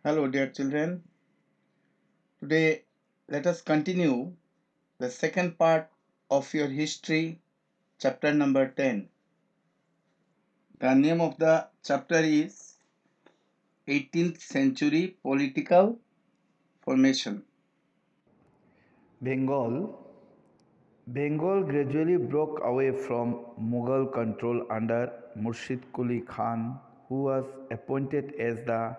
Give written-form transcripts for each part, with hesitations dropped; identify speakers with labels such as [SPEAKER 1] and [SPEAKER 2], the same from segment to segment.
[SPEAKER 1] Hello, dear children. Today, let us continue the second part of your history, chapter number 10. The name of the chapter is 18th Century Political Formation.
[SPEAKER 2] Bengal Bengal gradually broke away from Mughal control under Murshid Quli Khan, who was appointed as the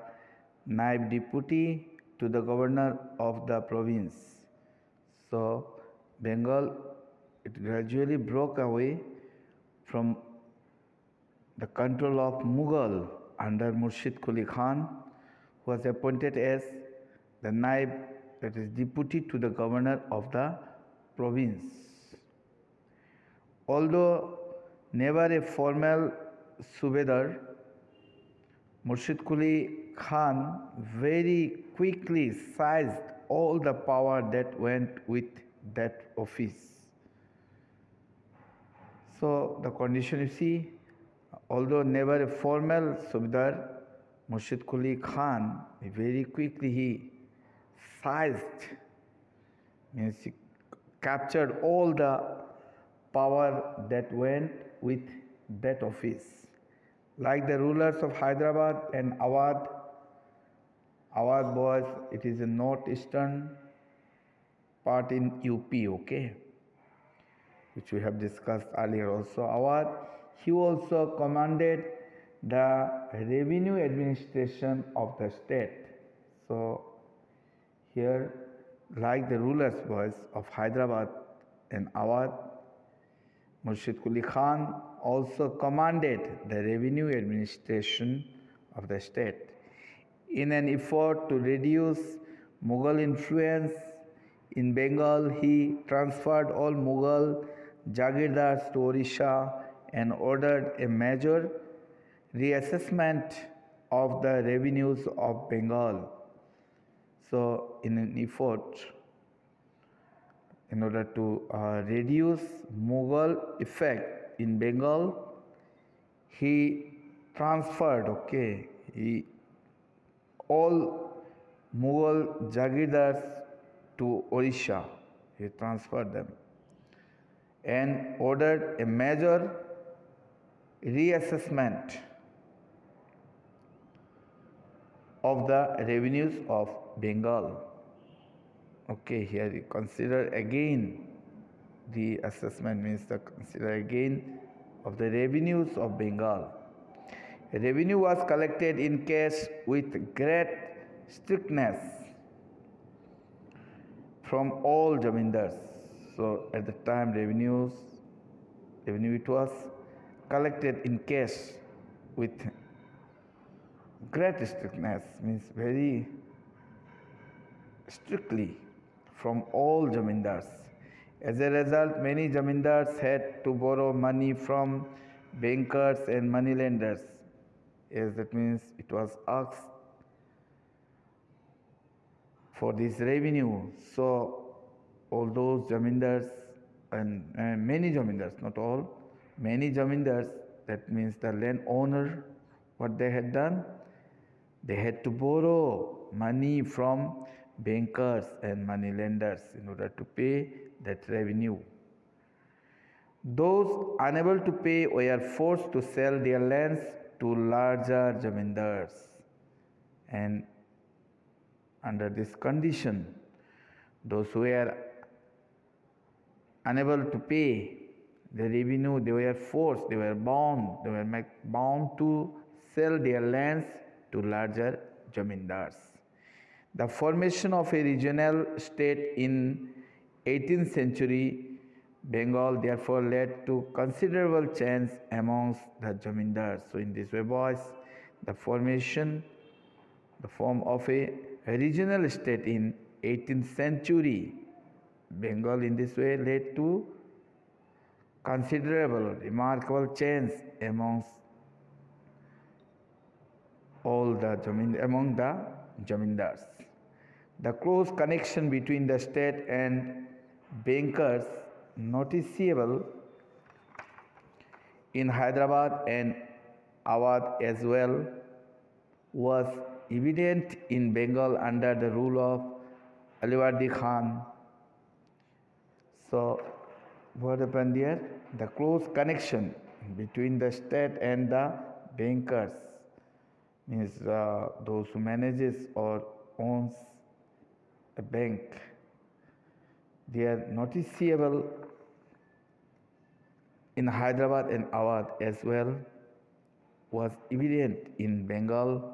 [SPEAKER 2] Naib Deputy to the governor of the province. So, Bengal it gradually broke away from the control of Mughal under Murshid Quli Khan, who was appointed as the Naib, that is deputy to the governor of the province. Although never a formal Subedar, Murshid Quli Khan very quickly seized all the power that went with that office. So the condition you see, although never a formal Subedar, Murshid Quli Khan very quickly he seized, means he captured all the power that went with that office. Like the rulers of Hyderabad and Awadh, Awadh was, it is a northeastern part in UP, okay, which we have discussed earlier also. Awadh, he also commanded the revenue administration of the state. So here, like the rulers was of Hyderabad and Awadh, Murshid Quli Khan also commanded the revenue administration of the state. In an effort to reduce Mughal influence in Bengal, he transferred all Mughal Jagirdars to Orissa and ordered a major reassessment of the revenues of Bengal. So, in an effort, in order to reduce Mughal effect in Bengal, he transferred, all Mughal Jagirdars to Orissa. He transferred them and ordered a major reassessment of the revenues of Bengal. Okay, here you consider again the assessment, means the consider again of the revenues of Bengal. Revenue was collected in cash with great strictness from all jamindars. So at the time revenue it was collected in cash with great strictness, means very strictly from all jamindars. As a result, many jamindars had to borrow money from bankers and moneylenders. Yes, that means it was asked for this revenue. So all those jamindars and many jamindars, not all, many jamindars, that means the landowner, what they had done, they had to borrow money from bankers and moneylenders in order to pay that revenue. Those unable to pay were forced to sell their lands to larger jamindars, and under this condition, those who were unable to pay the revenue, they were forced, they were bound to sell their lands to larger jamindars. The formation of a regional state in 18th century Bengal therefore led to considerable change amongst the jamindars. So in this way, boys, the form of a regional state in 18th century Bengal in this way led to considerable, remarkable change amongst among the jamindars. The close connection between the state and bankers noticeable in Hyderabad and Awadh as well was evident in Bengal under the rule of Aliwardi Khan. So, what happened there? The close connection between the state and the bankers, means those who manages or owns a bank, they are noticeable in Hyderabad and Awadh as well, was evident in Bengal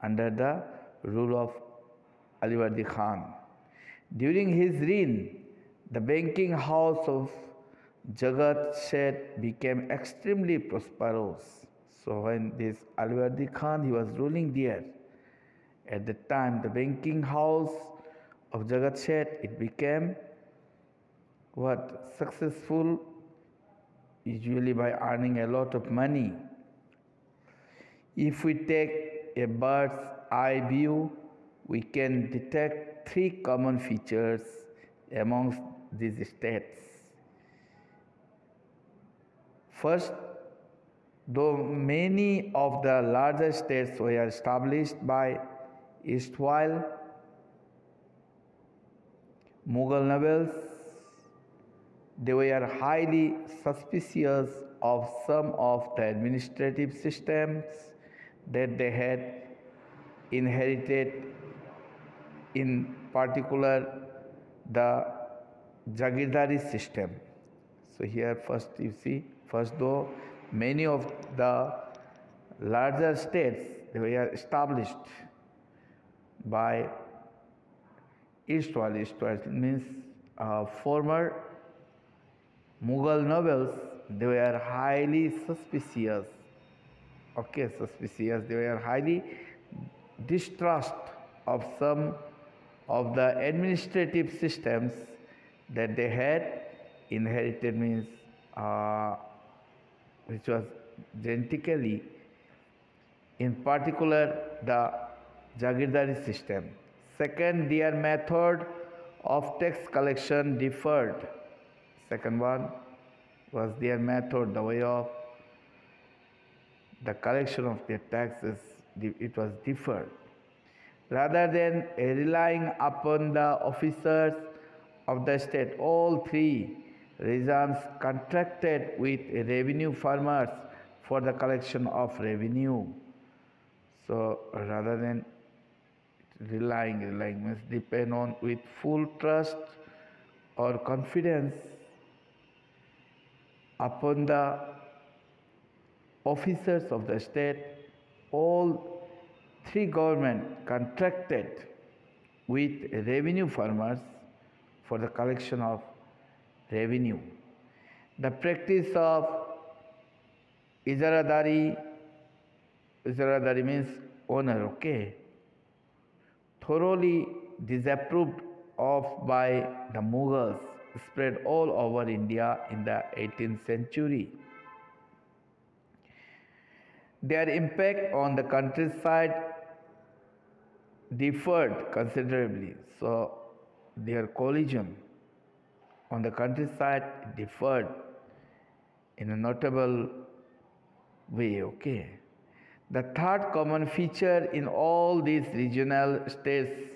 [SPEAKER 2] under the rule of Aliwardi Khan. During his reign, the banking house of Jagat Seth became extremely prosperous. So when this Aliwardi Khan, he was ruling there, at the time the banking house of Jagat Seth, it became what? Successful, usually by earning a lot of money. If we take a bird's eye view, we can detect three common features amongst these states. First, though many of the larger states were established by erstwhile Mughal nobles, they were highly suspicious of some of the administrative systems that they had inherited, in particular the Jagirdari system. So here first you see, first though many of the larger states, they were established by erstwhile means former Mughal nobles, they were highly suspicious. They were highly distrust of some of the administrative systems that they had inherited, means which was genetically, in particular the Jagirdari system. Second, their method of tax collection differed. Second one was their method, the way of the collection of their taxes, it was differed. Rather than relying upon the officers of the state, all three regimes contracted with revenue farmers for the collection of revenue. So rather than relying means depend on with full trust or confidence upon the officers of the state, all three government contracted with revenue farmers for the collection of revenue. The practice of Ijaradari means owner, thoroughly disapproved of by the Mughals, spread all over India in the 18th century. Their impact on the countryside differed considerably. So their collision on the countryside differed in a notable way, The third common feature in all these regional states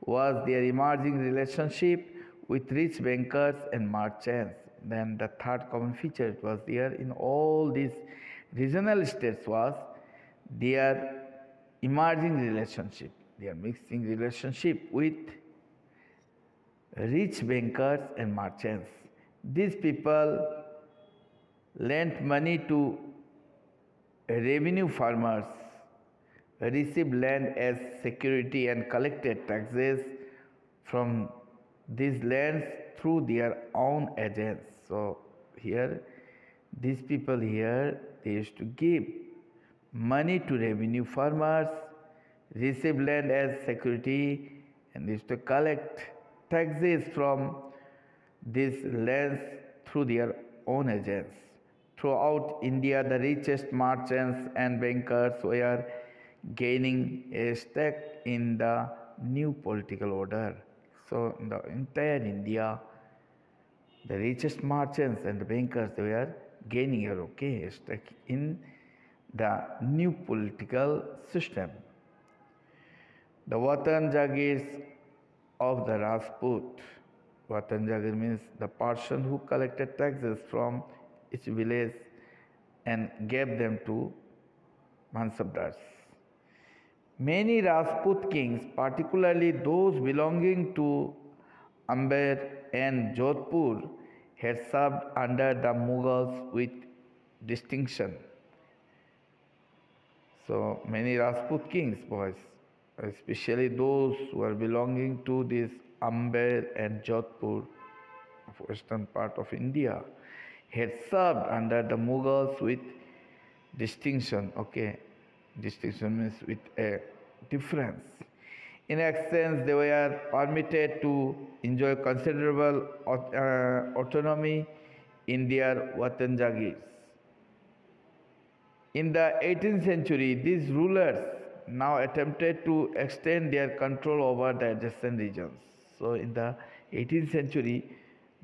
[SPEAKER 2] was their emerging relationship with rich bankers and merchants. Then the third common feature was there in all these regional states was their emerging relationship, their mixing relationship with rich bankers and merchants. These people lent money to revenue farmers, received land as security and collected taxes from these lands through their own agents. So here, these people here, they used to give money to revenue farmers, receive land as security, and used to collect taxes from these lands through their own agents. Throughout India, the richest merchants and bankers were gaining a stake in the new political order. So in the entire India, the richest merchants and the bankers, they were gaining a stake in the new political system. The Watan Jagirs of the Rajput. Watan Jagir means the person who collected taxes from each village and gave them to Mansabdars. Many Rajput kings, particularly those belonging to Amber and Jodhpur, had served under the Mughals with distinction. So many Rajput kings, boys, especially those who are belonging to this Amber and Jodhpur, of western part of India, had served under the Mughals with distinction. Okay, distinction means with a difference. In exchange, they were permitted to enjoy considerable autonomy in their Watan Jagirs. In the 18th century, these rulers now attempted to extend their control over the adjacent regions. So, in the 18th century,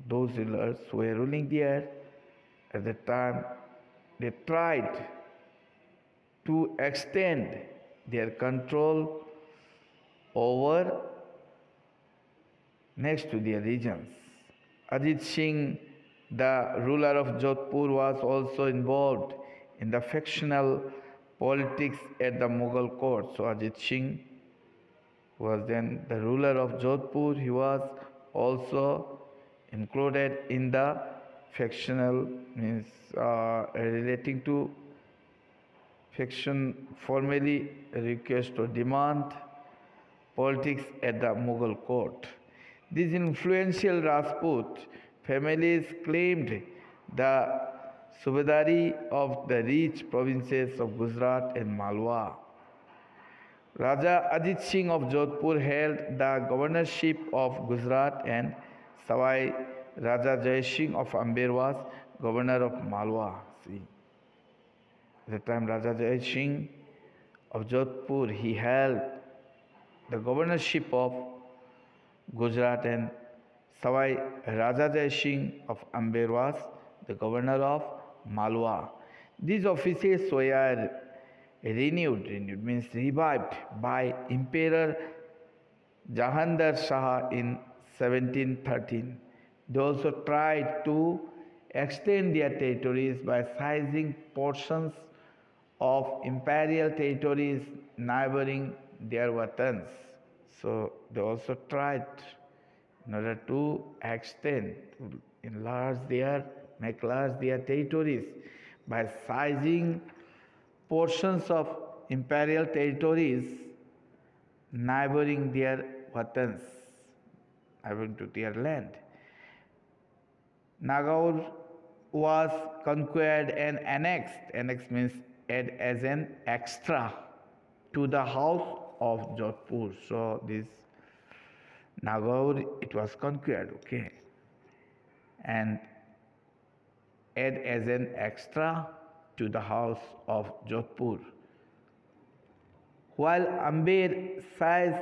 [SPEAKER 2] those rulers who were ruling there at the time, they tried to extend their control over next to their regions. Ajit Singh, the ruler of Jodhpur, was also involved in the factional politics at the Mughal court. So Ajit Singh was then the ruler of Jodhpur. He was also included in the factional, means relating to faction, formally request or demand politics at the Mughal court. These influential Rajput families claimed the subadari of the rich provinces of Gujarat and Malwa. Raja Ajit Singh of Jodhpur held the governorship of Gujarat, and Savai Raja Jai Singh of Amber was governor of Malwa. See, at the time Raja Jai Singh of Jodhpur, he held the governorship of Gujarat, and Savai Raja Jai Singh of Amber was the governor of Malwa. These offices were renewed means revived by Emperor Jahandar Shah in 1713. They also tried to extend their territories by seizing portions of imperial territories neighboring their watans. So they also tried in order to extend, make large their territories by seizing portions of imperial territories neighboring their watans, neighboring to their land. Nagaur was conquered and annexed. Annexed means add as an extra to the house of Jodhpur. So this Nagaur, it was conquered, okay, and add as an extra to the house of Jodhpur. While Amber seized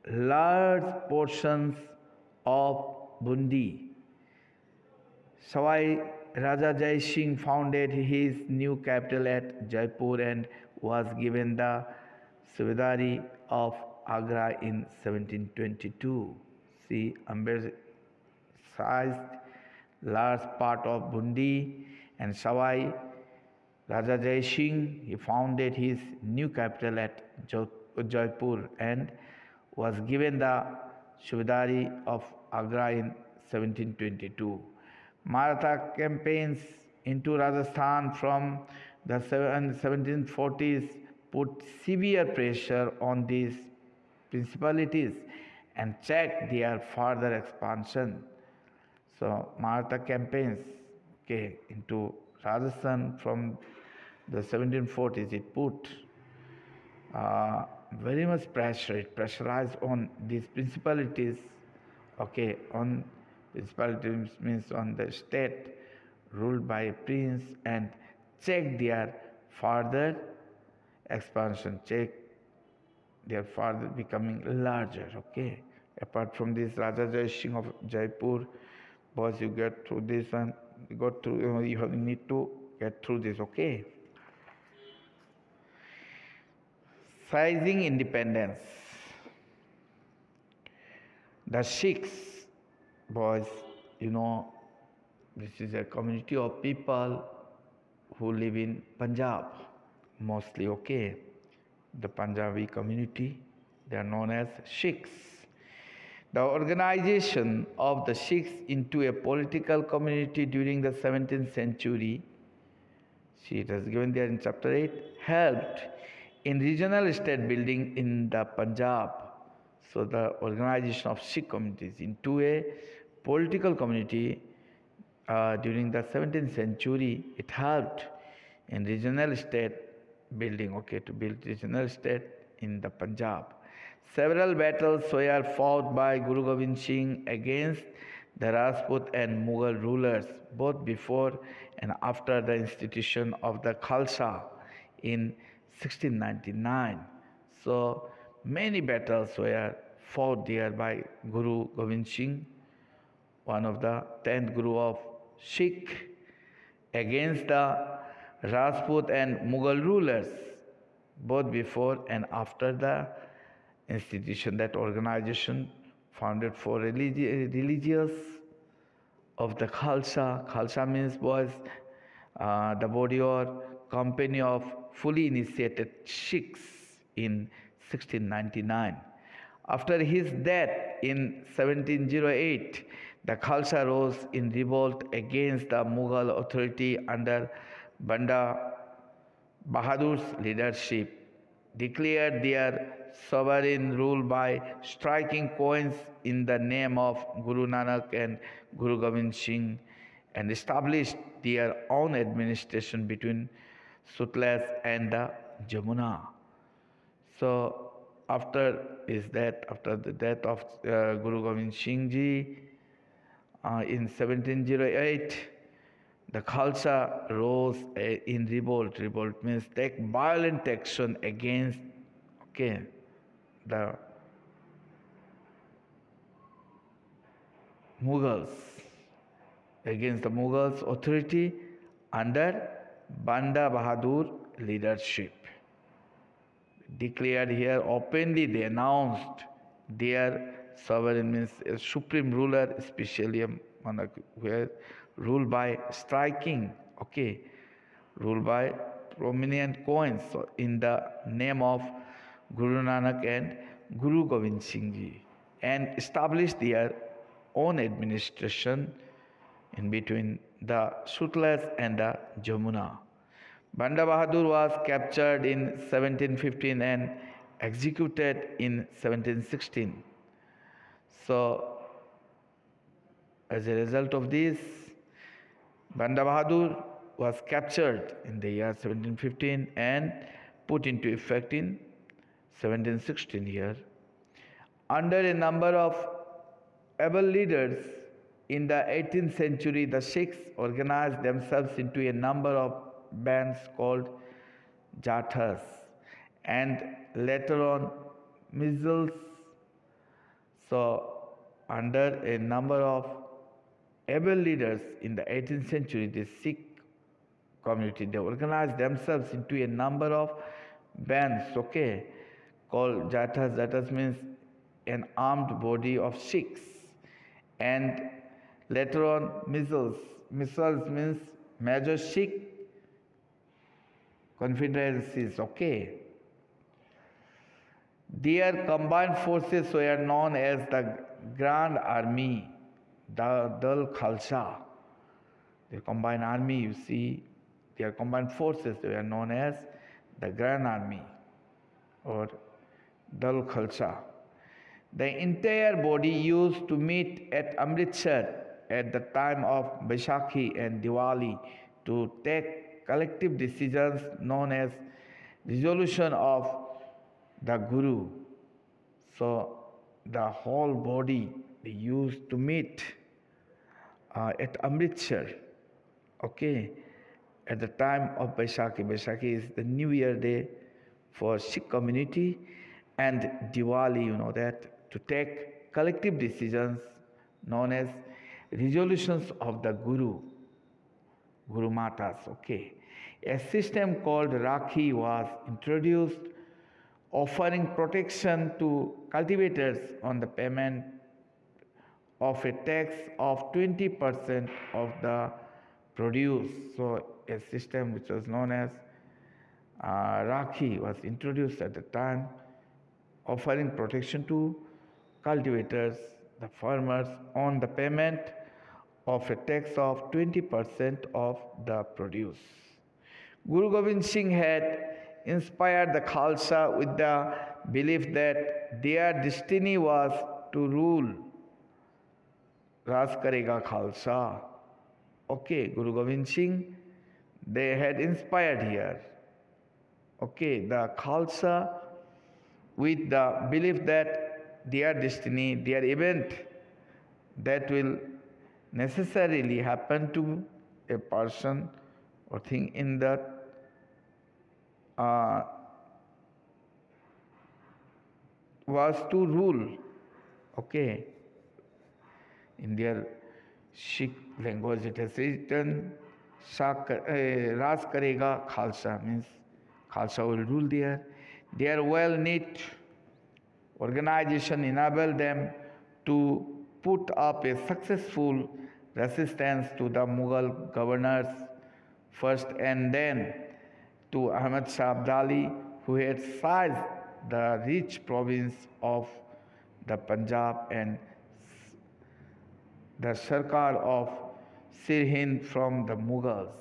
[SPEAKER 2] large portions of Bundi, Savai Raja Jai Singh founded his new capital at Jaipur and was given the subadari of Agra in 1722. See, Amber seized large part of Bundi, and Savai Raja Jai Singh, he founded his new capital at Jaipur and was given the subadari of Agra in 1722. Maratha campaigns into Rajasthan from the 1740s put severe pressure on these principalities and checked their further expansion. So Maratha campaigns, okay, into Rajasthan from the 1740s, it put very much pressure, it pressurized on these principalities, okay, on principalities means on the state ruled by a prince, and check their further expansion, check their further becoming larger, okay. Apart from this, Raja Jai Singh of Jaipur, boys, you get through this one, you need to get through this, okay. Seizing independence. The Sikhs, boys, this is a community of people who live in Punjab, mostly, okay? The Punjabi community, they are known as Sikhs. The organization of the Sikhs into a political community during the 17th century, see it is given there in chapter 8, helped in regional state building in the Punjab. So the organization of Sikh communities into a political community during the 17th century, it helped in regional state building, okay, to build regional state in the Punjab. Several battles were fought by Guru Gobind Singh against the Rajput and Mughal rulers, both before and after the institution of the Khalsa in 1699. So many battles were fought there by Guru Gobind Singh, one of the 10th Guru of Sikh, against the Rajput and Mughal rulers, both before and after the institution, that organization founded for religious of the Khalsa. Khalsa means was the body or company of fully initiated Sikhs in 1699. After his death in 1708, the Khalsa rose in revolt against the Mughal authority under Banda Bahadur's leadership, declared their sovereign rule by striking coins in the name of Guru Nanak and Guru Gobind Singh, and established their own administration between Sutlej and the Jamuna. So after the death of Guru Gobind Singh Ji in 1708, the Khalsa rose in revolt. Revolt means take violent action against, the Mughals, against the Mughals' authority under Banda Bahadur leadership. Declared here openly, they announced their sovereign, means a supreme ruler, especially a monarch, where ruled by striking, ruled by prominent coins in the name of Guru Nanak and Guru Gobind Singh Ji, and established their own administration in between the Sutlej and the Jamuna. Banda Bahadur was captured in 1715 and executed in 1716. So, as a result of this, Banda Bahadur was captured in the year 1715 and put into effect in 1716 here. Under a number of able leaders in the 18th century, the Sikhs organized themselves into a number of bands called Jathas, and later on Mizals. So under a number of able leaders in the 18th century, the Sikh community, they organized themselves into a number of bands, called Jathas. Jathas means an armed body of Sikhs. And later on Mizals. Mizals means major Sikh confederacies, Their combined forces were known as the Grand Army, the Dal Khalsa. The combined army, you see, their combined forces, they were known as the Grand Army or Dal Khalsa. The entire body used to meet at Amritsar at the time of Baisakhi and Diwali to take collective decisions known as resolution of the Guru. So the whole body, they used to meet at Amritsar, at the time of Baisakhi. Baisakhi is the New Year day for Sikh community, and Diwali, to take collective decisions known as resolutions of the Guru Marathas, A system called Rakhi was introduced offering protection to cultivators on the payment of a tax of 20% of the produce. So a system which was known as Rakhi was introduced at the time, offering protection to cultivators, the farmers, on the payment of a tax of 20% of the produce. Guru Gobind Singh had inspired the Khalsa with the belief that their destiny was to rule. Raj Karega Khalsa. Okay, Guru Gobind Singh, they had inspired here. Okay, the Khalsa with the belief that their destiny, their event that will necessarily happen to a person or thing in that was to rule. Okay, in their Sikh language it has written Raj Karega Khalsa, means Khalsa will rule there. Their well-knit organization enabled them to put up a successful resistance to the Mughal governors first, and then to Ahmad Shah Abdali, who had seized the rich province of the Punjab and the Sarkar of Sirhind from the Mughals.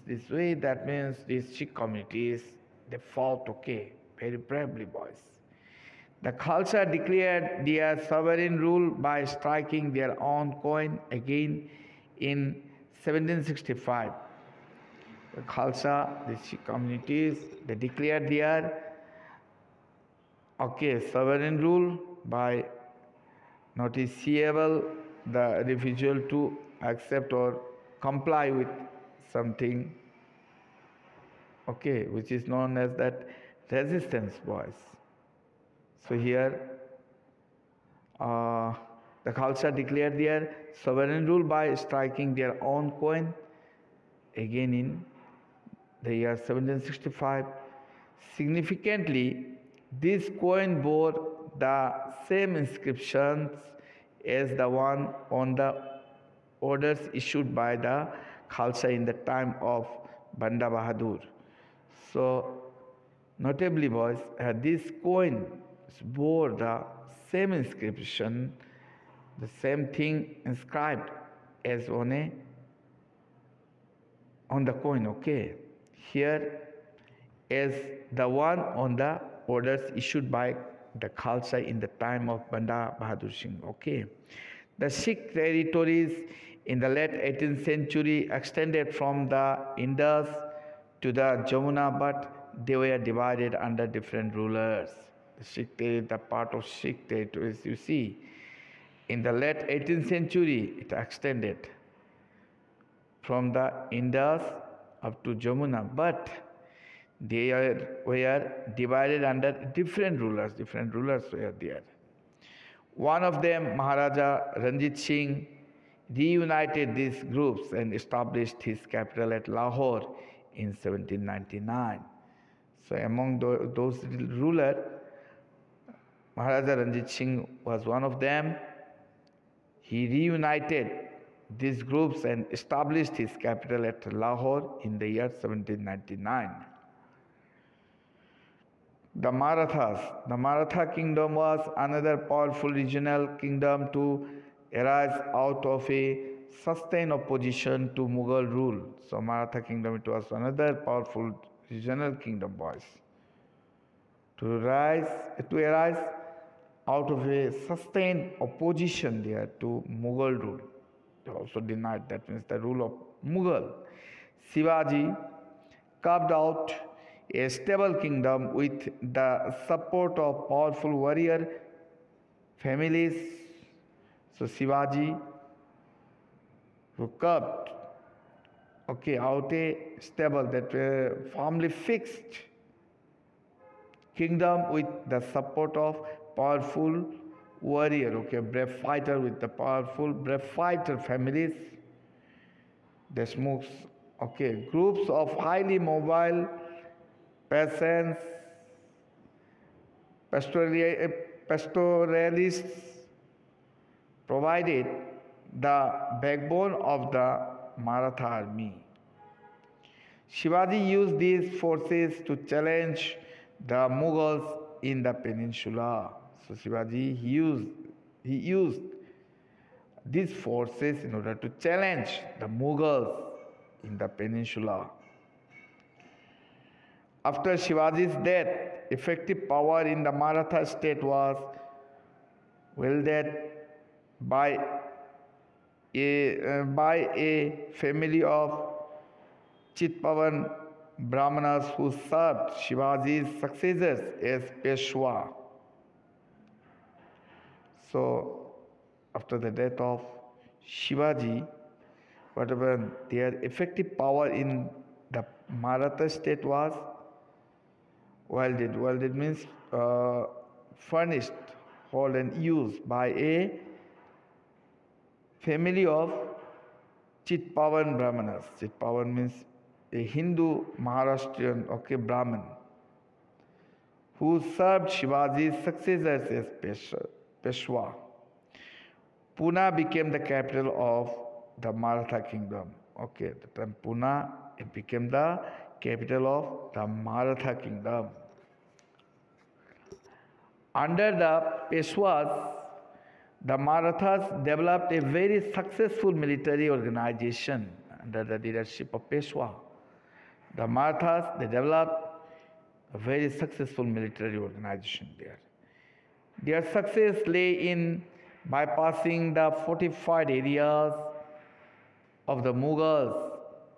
[SPEAKER 2] This way, that means these Sikh communities, they fought okay, very bravely, boys. The Khalsa declared their sovereign rule by striking their own coin again in 1765. The Khalsa, the Sikh communities, they declared their sovereign rule by noticeable the refusal to accept or comply with something, which is known as that resistance, boys. So here, the Khalsa declared their sovereign rule by striking their own coin again in the year 1765. Significantly, this coin bore the same inscriptions as the one on the orders issued by the Khalsa in the time of Banda Bahadur. So, notably, boys, this coin bore the same inscription, the same thing inscribed as on the coin, here as the one on the orders issued by the Khalsa in the time of Banda Bahadur Singh, The Sikh territories in the late 18th century extended from the Indus to the Jamuna, but they were divided under different rulers. The part of Sikh territories, you see, in the late 18th century, it extended from the Indus up to Jamuna, but they were divided under different rulers. Different rulers were there. One of them, Maharaja Ranjit Singh, reunited these groups and established his capital at Lahore in 1799. So among those rulers, Maharaja Ranjit Singh was one of them. He reunited these groups and established his capital at Lahore in the year 1799. The Maratha kingdom was another powerful regional kingdom to arise out of a sustained opposition to Mughal rule. So Maratha kingdom, it was another powerful regional kingdom, boys. To arise out of a sustained opposition there to Mughal rule. They also denied, that means the rule of Mughal. Shivaji carved out a stable kingdom with the support of powerful warrior families. So Shivaji, who carved out a stable, that firmly fixed kingdom with the support of powerful warrior, brave fighter with the powerful brave fighter families. Deshmukhs, groups of highly mobile peasants pastoralists provided the backbone of the Maratha army. Shivaji used these forces to challenge the Mughals in the peninsula. So Shivaji he used these forces in order to challenge the Mughals in the peninsula. After Shivaji's death, effective power in the Maratha state was wielded by a family of Chitpavan Brahmanas who served Shivaji's successors as Peshwa. So, after the death of Shivaji, whatever their effective power in the Maratha state was wielded. Wielded means furnished, held and used by a family of Chitpavan Brahmanas. Chitpavan means a Hindu Maharashtrian Brahmin who served Shivaji's successors as Peshwa. Pune became the capital of the Maratha kingdom. The term Pune, it became the capital of the Maratha kingdom. Under the Peshwas, the Marathas developed a very successful military organization under the leadership of Peshwa. The Marathas, they developed a very successful military organization there. Their success lay in bypassing the fortified areas of the Mughals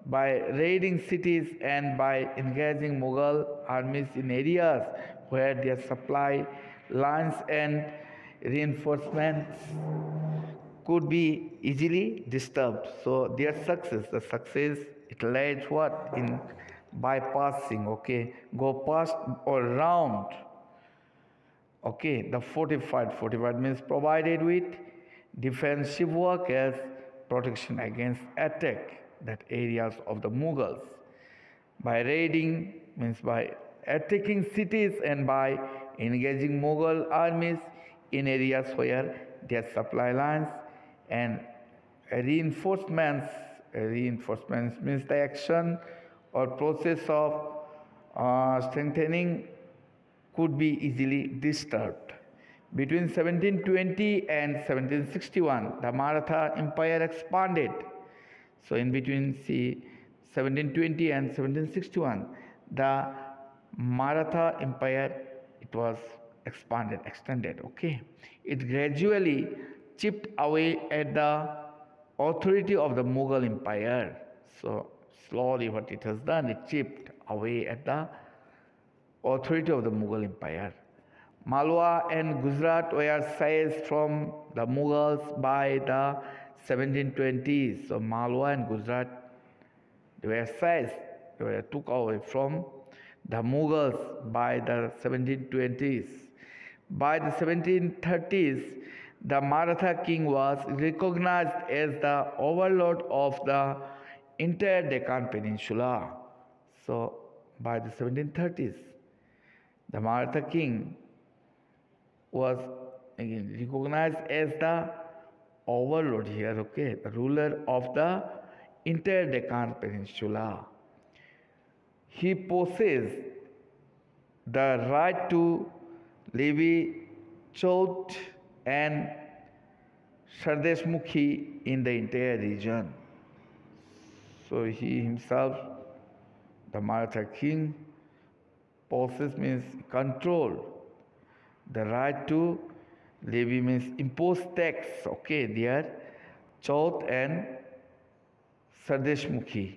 [SPEAKER 2] by raiding cities and by engaging Mughal armies in areas where their supply lines and reinforcements could be easily disturbed. So their success, it laid what? In bypassing, go past or round, the fortified means provided with defensive work as protection against attack, that areas of the Mughals. By raiding means by attacking cities and by engaging Mughal armies in areas where their supply lines and reinforcements means the action or process of strengthening could be easily disturbed. Between 1720 and 1761, the Maratha Empire expanded. So in between 1720 and 1761, the Maratha Empire, it was extended. It gradually chipped away at the authority of the Mughal Empire. So slowly what it has done, it chipped away at the authority of the Mughal Empire. Malwa and Gujarat were seized from the Mughals by the 1720s. So Malwa and Gujarat, they were seized, they were took away from the Mughals by the 1720s. By the 1730s, the Maratha king was recognized as the overlord of the entire Deccan Peninsula. So by the 1730s, the Maratha king was again recognized as the overlord here, the ruler of the entire Deccan Peninsula. He possessed the right to levy Chaut and Sardeshmukhi in the entire region. So he himself, the Maratha king, possess means control. The right to levy means impose tax, there, Chaut and Sardeshmukhi.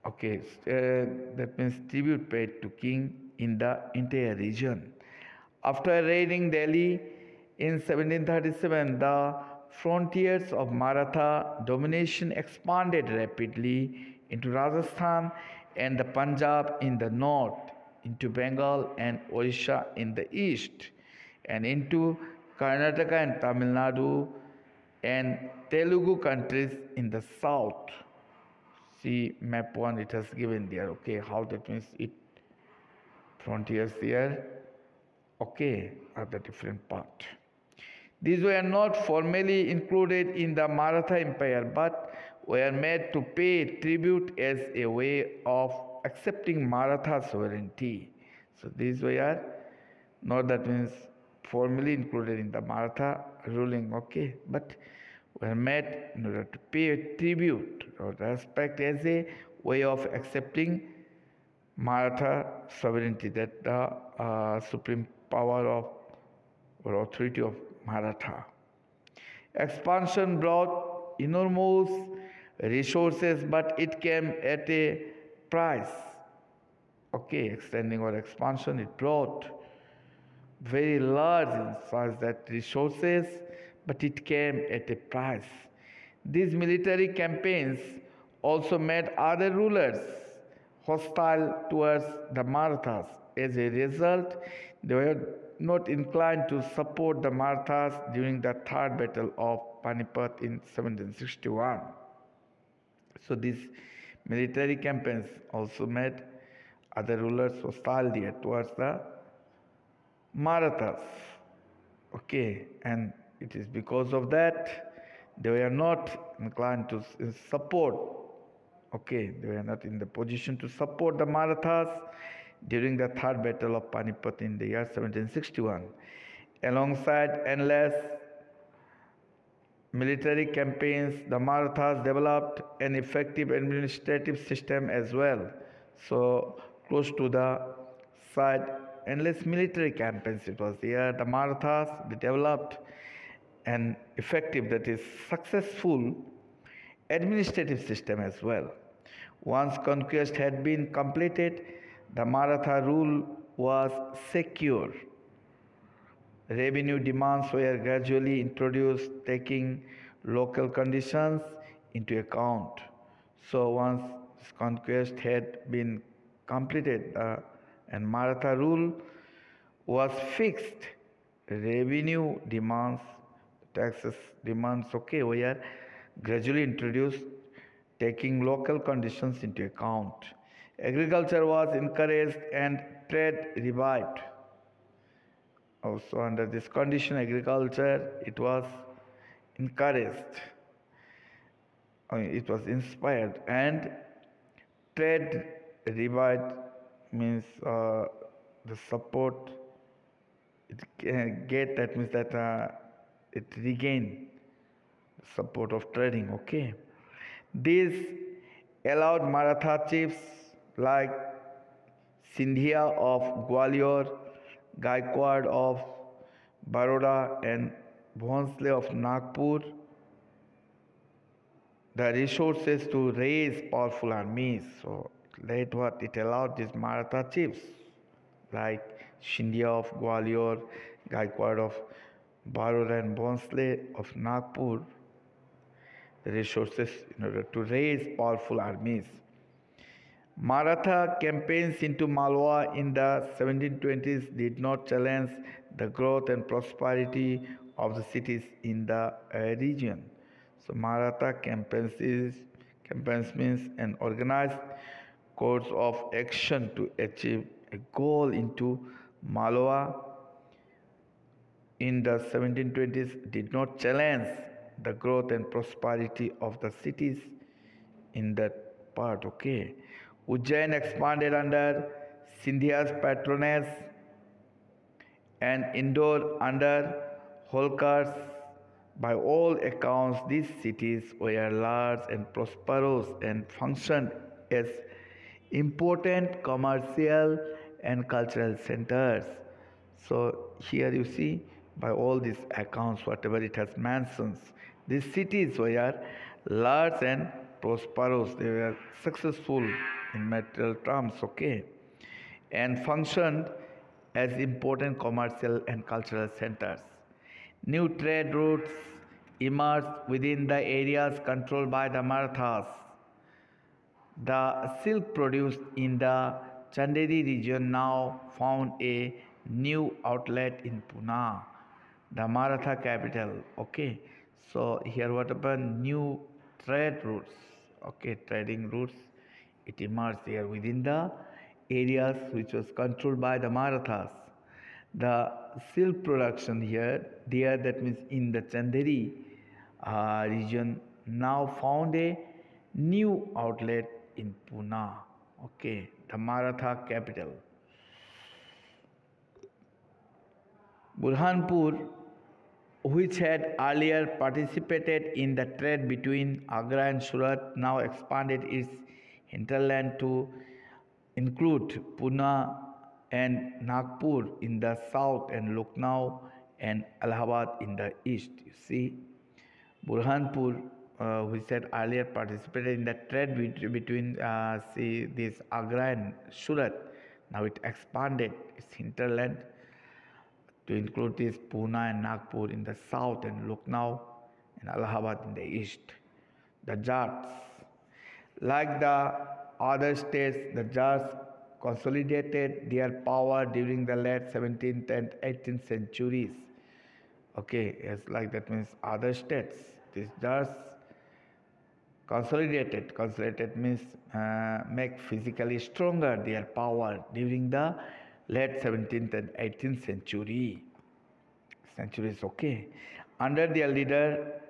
[SPEAKER 2] That means tribute paid to king in the entire region. After raiding Delhi in 1737, the frontiers of Maratha domination expanded rapidly into Rajasthan and the Punjab in the north, into Bengal and Orissa in the east, and into Karnataka and Tamil Nadu and Telugu countries in the south. See map 1, it has given there, how that means it frontiers there. okay, are the different part. These were not formally included in the Maratha Empire, but were made to pay tribute as a way of accepting Maratha sovereignty. So these were not, that means, formally included in the Maratha ruling, okay, but were made in order to pay tribute or respect as a way of accepting Maratha sovereignty, that the supreme power of or authority of Maratha. Expansion brought enormous resources, but it came at a price. Okay, extending or expansion, it brought very large in size that resources, but it came at a price. These military campaigns also made other rulers hostile towards the Marathas. As a result, they were not inclined to support the Marathas during the Third Battle of Panipat in 1761. So these military campaigns also made other rulers hostile there towards the Marathas. Okay, and it is because of that they were not inclined to support. Okay, they were not in the position to support the Marathas during the Third Battle of Panipat in the year 1761. Alongside endless military campaigns, the Marathas developed an effective administrative system as well. So, close to the side, endless military campaigns it was there. The Marathas, they developed an effective, that is successful, administrative system as well. Once conquest had been completed, the Maratha rule was secure. Revenue demands were gradually introduced, taking local conditions into account. So once this conquest had been completed and Maratha rule was fixed, revenue demands, taxes demands, okay, were gradually introduced, taking local conditions into account. Agriculture was encouraged and trade revived. Also, under this condition, agriculture, it was encouraged, it was inspired, and trade revived means the support it get, that means that it regain support of trading. Okay, this allowed Maratha chiefs like Sindhia of Gwalior, Gaikwad of Baroda, and Bhonsle of Nagpur the resources to raise powerful armies. So it allowed these Maratha chiefs like Sindhia of Gwalior, Gaikwad of Baroda, and Bhonsle of Nagpur the resources in order to raise powerful armies. Maratha campaigns into Malwa in the 1720s did not challenge the growth and prosperity of the cities in the region. So Maratha campaigns means an organized course of action to achieve a goal into Malwa in the 1720s did not challenge the growth and prosperity of the cities in that part. Okay. Ujjain expanded under Sindhia's patronage and Indore under Holkar's. By all accounts, these cities were large and prosperous and functioned as important commercial and cultural centers. So here you see, by all these accounts, whatever it has mentions, these cities were large and prosperous. They were successful in material terms, okay, and functioned as important commercial and cultural centers. New trade routes emerged within the areas controlled by the Marathas. The silk produced in the Chanderi region now found a new outlet in Pune, the Maratha capital. Okay, so here what happened? New trade routes, okay, trading routes, it emerged here within the areas which was controlled by the Marathas. The silk production here, there, that means in the Chanderi region, now found a new outlet in Pune. Okay, the Maratha capital. Burhanpur, which had earlier participated in the trade between Agra and Surat, now expanded its hinterland to include Pune and Nagpur in the south and Lucknow and Allahabad in the east. You see, Burhanpur, which had earlier participated in the trade between this Agra and Surat, now it expanded its hinterland to include this Pune and Nagpur in the south and Lucknow and Allahabad in the east. The Jats, like the other states, the Jats consolidated their power during the late 17th and 18th centuries. Okay, yes, like that means other states. These Jats consolidated. Consolidated means make physically stronger their power during the late 17th and 18th century. Centuries, okay. Under their leader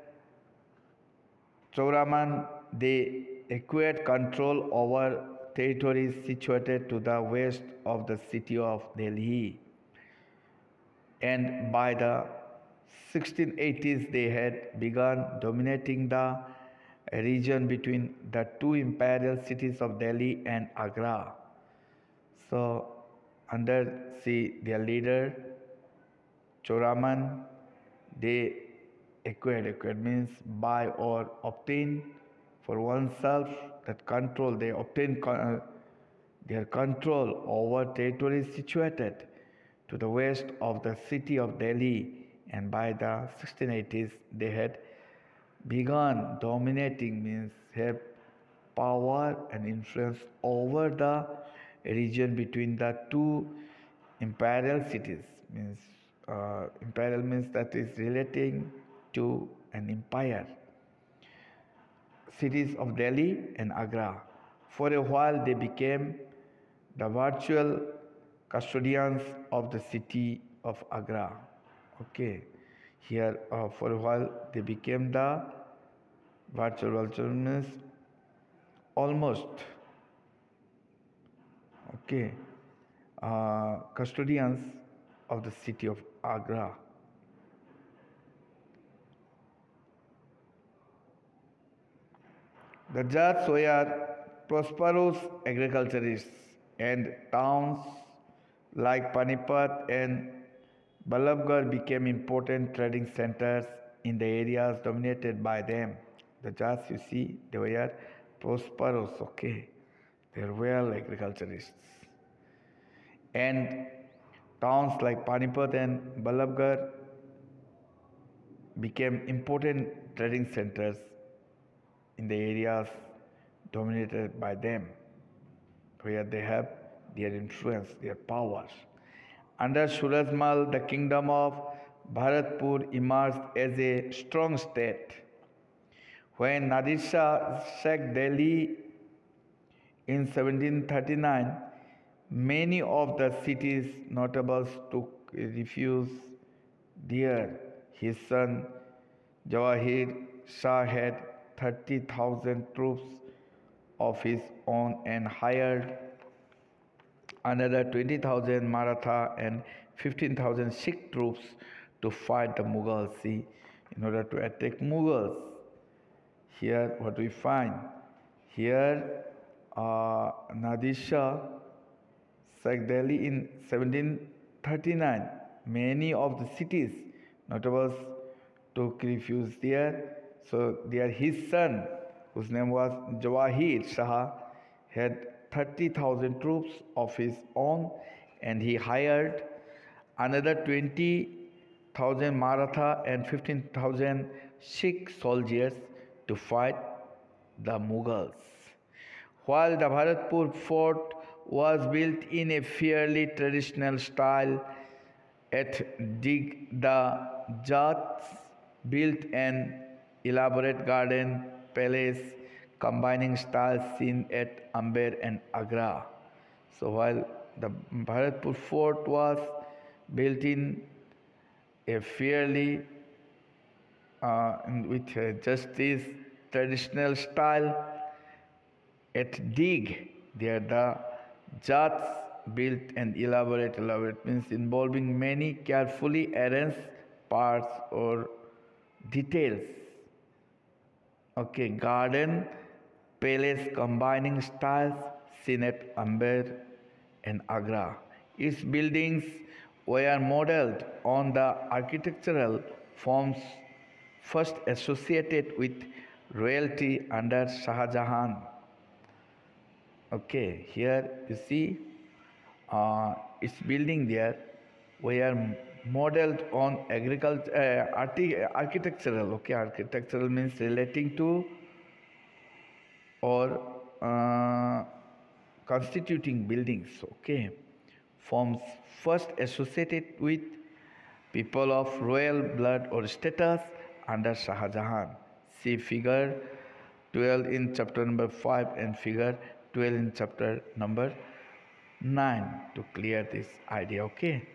[SPEAKER 2] Chauraman, they acquired control over territories situated to the west of the city of Delhi. And by the 1680s, they had begun dominating the region between the two imperial cities of Delhi and Agra. So, under their leader Chauraman, they acquired means buy or obtain for oneself that control. They obtain their control over territories situated to the west of the city of Delhi, and by the 1680s they had begun dominating, means have power and influence over the region between the two imperial cities, means imperial means that is relating to an empire, cities of Delhi and Agra. For a while they became the virtual custodians of the city of Agra. Okay, here for a while they became the virtual means almost, okay, custodians of the city of Agra. The Jats were prosperous agriculturists, and towns like Panipat and Balabgarh became important trading centers in the areas dominated by them. The Jats, you see, they were prosperous, okay. They were well agriculturists. And towns like Panipat and Balabgarh became important trading centers in the areas dominated by them, where they have their influence, their powers. Under Surajmal, the kingdom of Bharatpur emerged as a strong state. When Nadir Shah sacked Delhi in 1739, many of the city's notables took refuge there. His son Jawahir Shah had 30,000 troops of his own and hired another 20,000 Maratha and 15,000 Sikh troops to fight the Mughals. See, in order to attack Mughals, here what we find, here Nadir Shah sacked Delhi in 1739. Many of the cities notables took refuge there. So there his son, whose name was Jawahir Shah, had 30,000 troops of his own, and he hired another 20,000 Maratha and 15,000 Sikh soldiers to fight the Mughals. While the Bharatpur fort was built in a fairly traditional style, at Dig the Jats built an elaborate garden palace combining styles seen at Amber and Agra. So while the Bharatpur fort was built in a fairly with justice traditional style. At dig, there the jats built and elaborate means involving many carefully arranged parts or details. Okay, garden, palace combining styles seen at Amber and Agra. Its buildings were modeled on the architectural forms first associated with royalty under Shah Jahan. Okay, here you see its building there were modeled on agriculture, architectural. Okay, architectural means relating to or constituting buildings. Okay, forms first associated with people of royal blood or status under Shah Jahan. See figure 12 in chapter number 5 and figure 12 in chapter number 9 to clear this idea. Okay,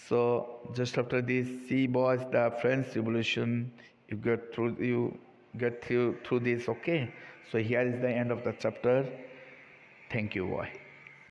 [SPEAKER 2] so just after this, see boys, the French Revolution, you get through this. Okay, so here is the end of the chapter. Thank you, boy.